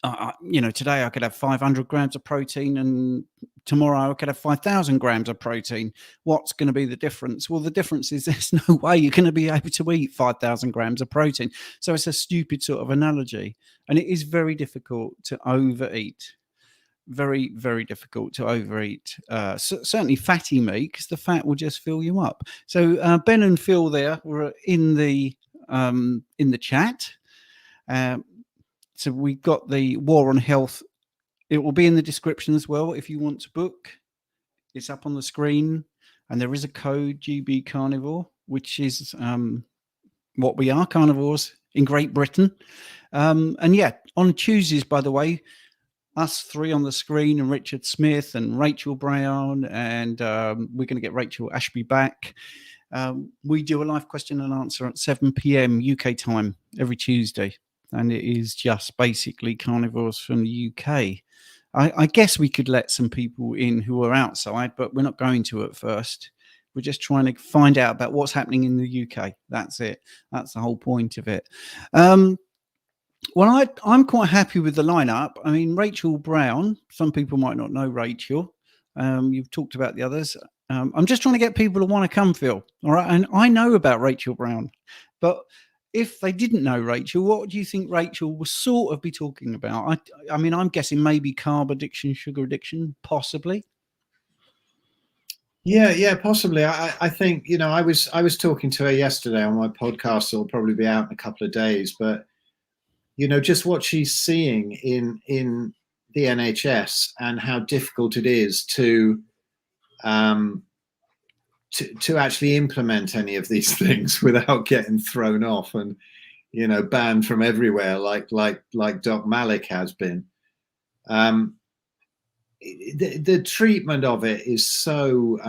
A: today I could have 500 grams of protein and tomorrow I could have 5,000 grams of protein. What's going to be the difference? Well, the difference is there's no way you're going to be able to eat 5,000 grams of protein. So it's a stupid sort of analogy. And it is very difficult to overeat. Very, very difficult to overeat. Certainly fatty meat, because the fat will just fill you up. So Ben and Phil there were in the chat. So we got the War on Health. It will be in the description as well if you want to book. It's up on the screen, and there is a code GBCARNIVORE, which is what we are, carnivores in Great Britain. And yeah, on Tuesdays, by the way, us three on the screen, and Richard Smith and Rachel Brown, and we're going to get Rachel Ashby back. We do a live question and answer at 7 p.m. UK time every Tuesday. And it is just basically carnivores from the UK. I guess we could let some people in who are outside, but we're not going to at first. We're just trying to find out about what's happening in the UK. That's it. That's the whole point of it. Well, I'm quite happy with the lineup. I mean, Rachel Brown, some people might not know Rachel. You've talked about the others. I'm just trying to get people to want to come, Phil. All right. And I know about Rachel Brown, but if they didn't know Rachel, what do you think Rachel will sort of be talking about? I mean, I'm guessing maybe carb addiction, sugar addiction, possibly.
C: Yeah, possibly. I think, I was talking to her yesterday on my podcast. It'll probably be out in a couple of days, but just what she's seeing in the NHS and how difficult it is to actually implement any of these things without getting thrown off and, banned from everywhere, like Doc Malik has been. The treatment of it is so,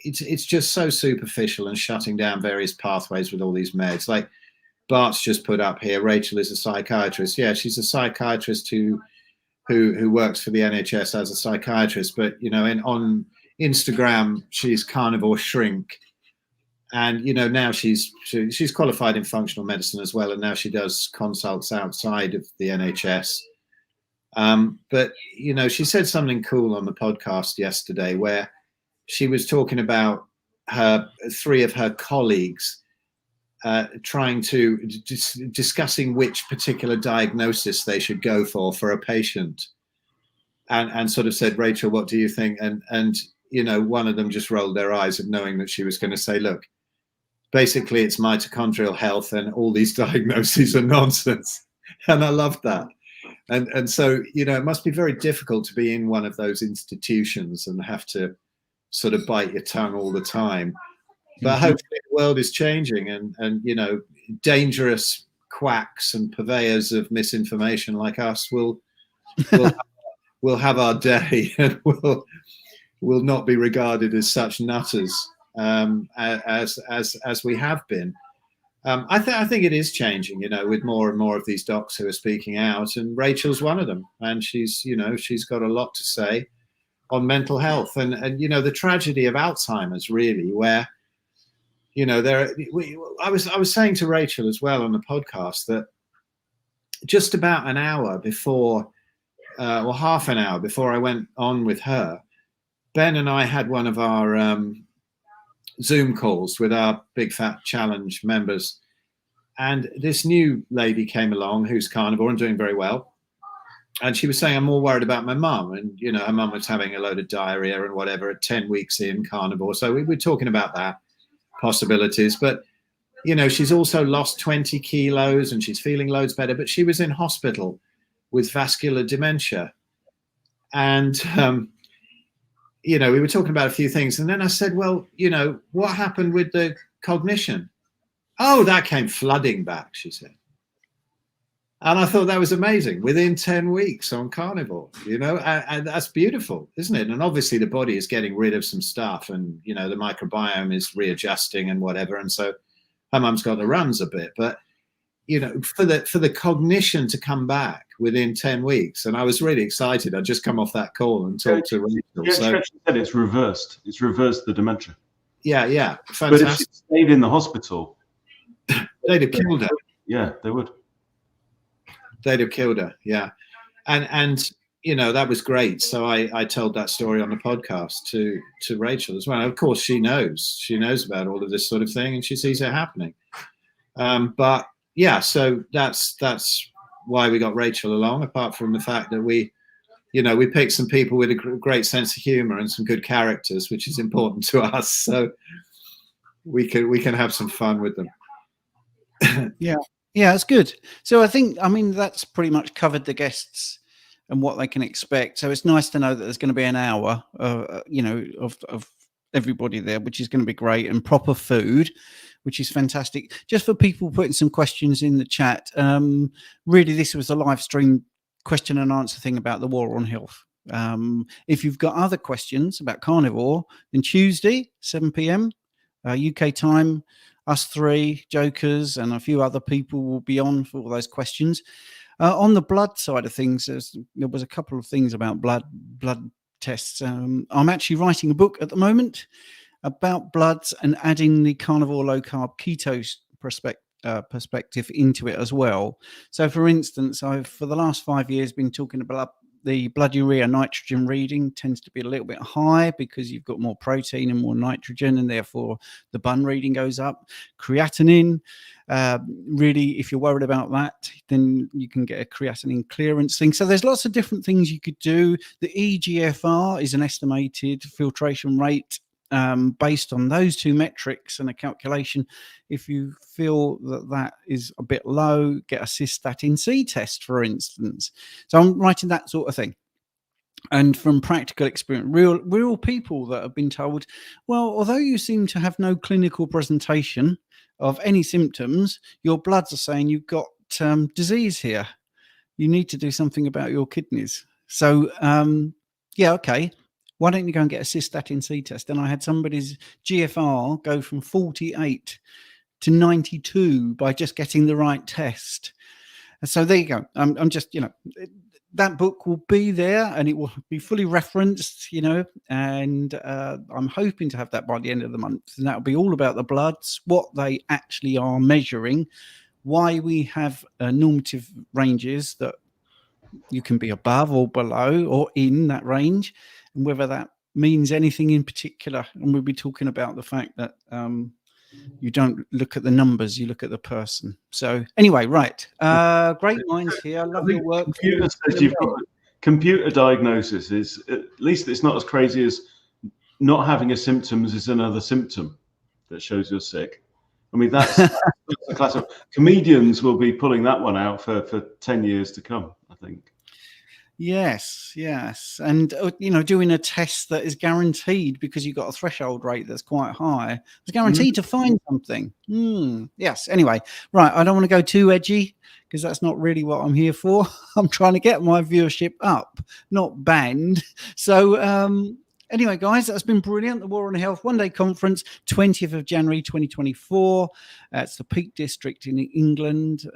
C: it's just so superficial and shutting down various pathways with all these meds. Like Bart's just put up here, Rachel is a psychiatrist. Yeah, she's a psychiatrist who works for the NHS as a psychiatrist, but on Instagram she's Carnivore Shrink, and now she's qualified in functional medicine as well, and now she does consults outside of the NHS. But she said something cool on the podcast yesterday where she was talking about three of her colleagues discussing which particular diagnosis they should go for a patient, and sort of said, Rachel, what do you think? And one of them just rolled their eyes at knowing that she was going to say, look, basically it's mitochondrial health and all these diagnoses are nonsense. And I loved that. And so, it must be very difficult to be in one of those institutions and have to sort of bite your tongue all the time. But hopefully the world is changing, and dangerous quacks and purveyors of misinformation like us will have our day, and will not be regarded as such nutters as we have been. I think it is changing, with more and more of these docs who are speaking out, and Rachel's one of them, and she's got a lot to say on mental health and the tragedy of Alzheimer's, really, where I was saying to Rachel as well on the podcast that just about an hour before, or half an hour before I went on with her, Ben and I had one of our Zoom calls with our Big Fat Challenge members, and this new lady came along who's carnivore and doing very well, and she was saying, I'm more worried about my mum, and her mum was having a load of diarrhea and whatever at 10 weeks in carnivore, so we were talking about that possibilities. But she's also lost 20 kilos and she's feeling loads better, but she was in hospital with vascular dementia. And, you know, we were talking about a few things. And then I said, well, you know, what happened with the cognition? Oh, that came flooding back, she said. And I thought that was amazing. Within 10 weeks on carnivore, you know, and that's beautiful, isn't it? And obviously the body is getting rid of some stuff, and, you know, the microbiome is readjusting and whatever. And so her mum's got the runs a bit, but, you know, for the cognition to come back within 10 weeks. And I was really excited. I'd just come off that call and talked to Rachel.
B: Yeah,
C: so
B: said it's reversed. It's reversed the dementia.
C: yeah. Fantastic.
B: But if she stayed in the hospital,
C: they'd have killed her.
B: Yeah, they would.
C: They'd have killed her. Yeah. And you know, that was great. So I told that story on the podcast to Rachel as well. Of course, she knows about all of this sort of thing, and she sees it happening. But yeah, so that's why we got Rachel along, apart from the fact that we picked some people with a great sense of humor and some good characters, which is important to us. So we can have some fun with them.
A: Yeah, it's good. So I mean, that's pretty much covered the guests and what they can expect. So it's nice to know that there's going to be an hour, you know, of everybody there, which is going to be great, and proper food, which is fantastic. Just for people putting some questions in the chat, really, this was a live stream question and answer thing about the war on health. If you've got other questions about carnivore, then Tuesday, 7 p.m. UK time, us three jokers and a few other people will be on for all those questions. On the blood side of things, there was a couple of things about blood tests. I'm actually writing a book at the moment about bloods and adding the carnivore low carb keto perspective into it as well. So, for instance, I've for the last 5 years been talking about the blood urea nitrogen reading tends to be a little bit high because you've got more protein and more nitrogen, and therefore the bun reading goes up. Creatinine, really, if you're worried about that, then you can get a creatinine clearance thing. So there's lots of different things you could do. The EGFR is an estimated filtration rate based on those two metrics and a calculation. If you feel that is a bit low, get a cystatin C test, for instance. So I'm writing that sort of thing. And from practical experience, real people that have been told, well, although you seem to have no clinical presentation of any symptoms, your bloods are saying you've got disease here. You need to do something about your kidneys. So, yeah, okay. Why don't you go and get a cystatin C test? And I had somebody's GFR go from 48 to 92 by just getting the right test. So there you go. I'm just, you know, that book will be there and it will be fully referenced, you know, and I'm hoping to have that by the end of the month. And that'll be all about the bloods, what they actually are measuring, why we have normative ranges that you can be above or below or in that range, and whether that means anything in particular. And we'll be talking about the fact that you don't look at the numbers, you look at the person. So anyway, right. Great minds here. I love your work.
B: Computer says you've got computer diagnosis is, at least it's not as crazy as not having a symptoms is another symptom that shows you're sick. I mean, that's the class of comedians will be pulling that one out for 10 years to come, I think.
A: Yes. And, you know, doing a test that is guaranteed because you've got a threshold rate that's quite high. It's guaranteed to find something. Yes. Anyway, right. I don't want to go too edgy because that's not really what I'm here for. I'm trying to get my viewership up, not banned. So, anyway, guys, that's been brilliant. The War on Health one-day conference, 20th of January 2024. It's the Peak District in England.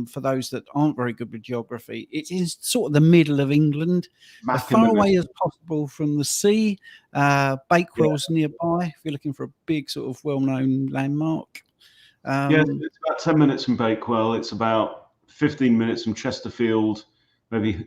A: For those that aren't very good with geography, it is sort of the middle of England, as far away as possible from the sea. Bakewell's nearby, if you're looking for a big sort of well-known landmark.
B: Yeah, it's about 10 minutes from Bakewell. It's about 15 minutes from Chesterfield, maybe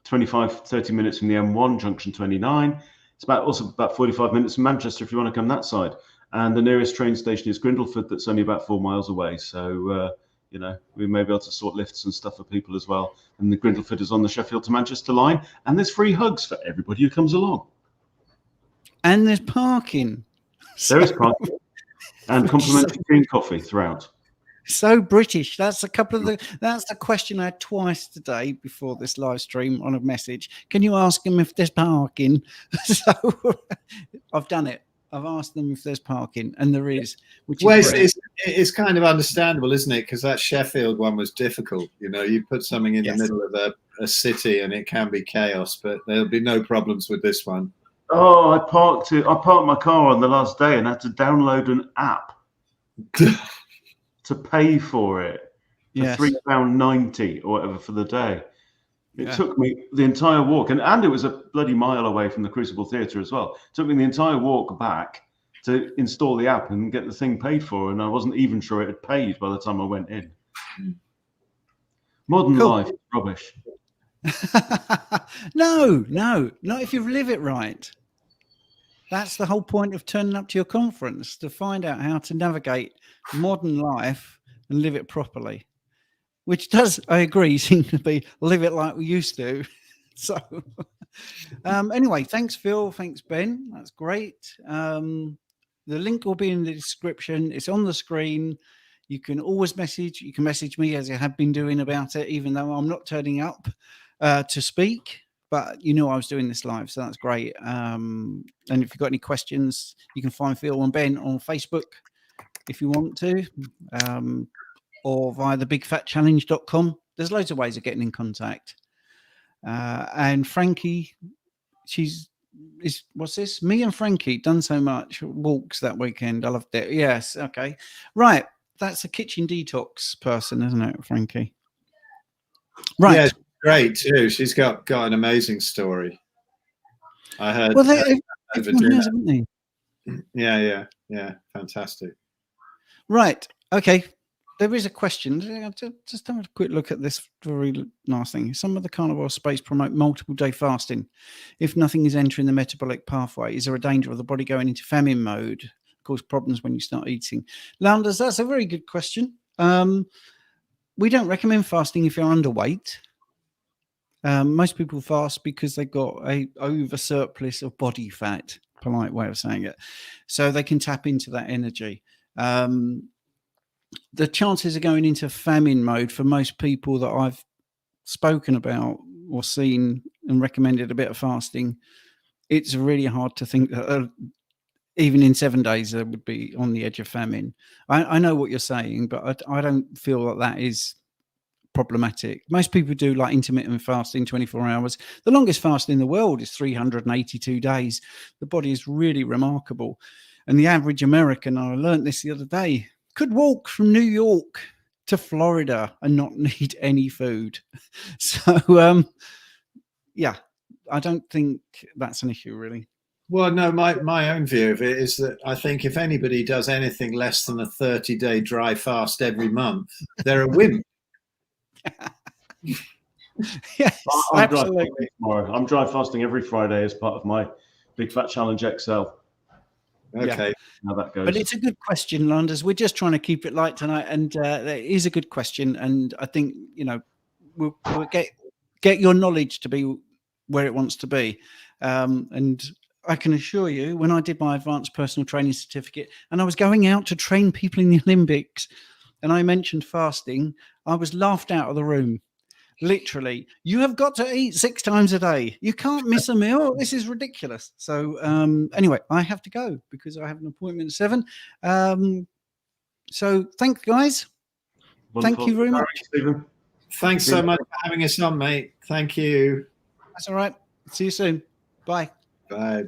B: 25, 30 minutes from the M1, junction 29. It's also about 45 minutes from Manchester if you want to come that side. And the nearest train station is Grindleford, that's only about 4 miles away. So, you know, we may be able to sort lifts and stuff for people as well. And the Grindleford is on the Sheffield to Manchester line. And there's free hugs for everybody who comes along.
A: And there's parking.
B: There is parking. And complimentary green coffee throughout.
A: So British. That's that's the question I had twice today before this live stream on a message. Can you ask them if there's parking? So I've done it. I've asked them if there's parking, and there is, which is
C: it's kind of understandable, isn't it? Because that Sheffield one was difficult. You know, you put something in the middle of a city, and it can be chaos. But there'll be no problems with this one.
B: Oh, I parked my car on the last day and had to download an app to pay for it for £3.90 or whatever for the day. It took me the entire walk, and it was a bloody mile away from the Crucible Theatre as well. It took me the entire walk back to install the app and get the thing paid for, and I wasn't even sure it had paid by the time I went in. Modern life is rubbish.
A: No, not if you live it right. That's the whole point of turning up to your conference, to find out how to navigate modern life and live it properly. Which does, I agree, seem to be live it like we used to. So anyway, thanks, Phil. Thanks, Ben. That's great. The link will be in the description. It's on the screen. You can always message. You can message me, as I have been doing, about it, even though I'm not turning up to speak. But you know I was doing this live, so that's great. And if you've got any questions, you can find Phil and Ben on Facebook if you want to. Or via thebigfatchallenge.com. There's loads of ways of getting in contact. And Frankie, what's this? Me and Frankie done so much walks that weekend. I loved it. Yes, okay. Right. That's a kitchen detox person, isn't it, Frankie? Right.
C: Yeah, great too. She's got an amazing story. I heard.
A: Well, everyone has, haven't they?
C: Yeah. Fantastic.
A: Right. Okay. There is a question. Just have a quick look at this very nice thing. Some of the carnivore space promote multiple day fasting. If nothing is entering the metabolic pathway, is there a danger of the body going into famine mode? Cause problems when you start eating. Landers, that's a very good question. We don't recommend fasting if you're underweight. Most people fast because they've got a over surplus of body fat, polite way of saying it. So they can tap into that energy. The chances of going into famine mode for most people that I've spoken about or seen and recommended a bit of fasting, it's really hard to think that even in 7 days they would be on the edge of famine. I know what you're saying, but I don't feel that is problematic. Most people do like intermittent fasting, 24 hours. The longest fast in the world is 382 days. The body is really remarkable. And the average American, I learned this the other day, could walk from New York to Florida and not need any food. So, yeah, I don't think that's an issue, really.
C: Well, no, my own view of it is that I think if anybody does anything less than a 30-day dry fast every month, they're a wimp.
A: Yes, absolutely.
B: I'm dry fasting every Friday as part of my Big Fat Challenge XL.
C: Okay.
B: How that goes.
A: But it's a good question, Landers. We're just trying to keep it light tonight, and it is a good question. And I think we'll get your knowledge to be where it wants to be. And I can assure you, when I did my advanced personal training certificate, and I was going out to train people in the Olympics, and I mentioned fasting, I was laughed out of the room. Literally, you have got to eat 6 times a day. You can't miss a meal. This is ridiculous. So anyway, I have to go because I have an appointment at 7. So thanks, guys.
B: Wonderful.
A: Thank you very much.
B: Stephen.
C: Thanks so much for having us on, mate. Thank you.
A: That's all right. See you soon. Bye.
C: Bye.